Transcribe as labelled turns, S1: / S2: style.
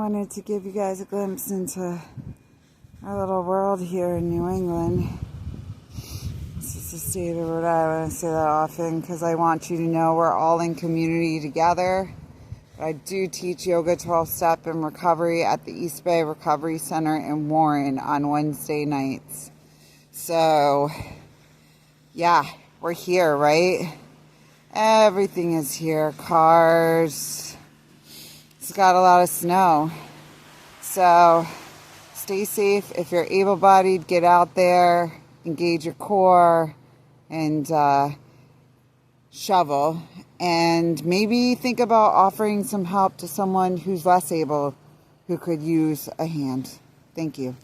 S1: wanted to give you guys a glimpse into our little world here in New England. This is the state of Rhode Island. I say that often because I want you to know we're all in community together. But I do teach yoga 12-step and recovery at the East Bay Recovery Center in Warren on Wednesday nights. So, yeah, we're here, right? Everything is here. Cars. It's got a lot of snow. So, stay safe. If you're able-bodied, get out there, engage your core, and shovel. And maybe think about offering some help to someone who's less able, who could use a hand. Thank you.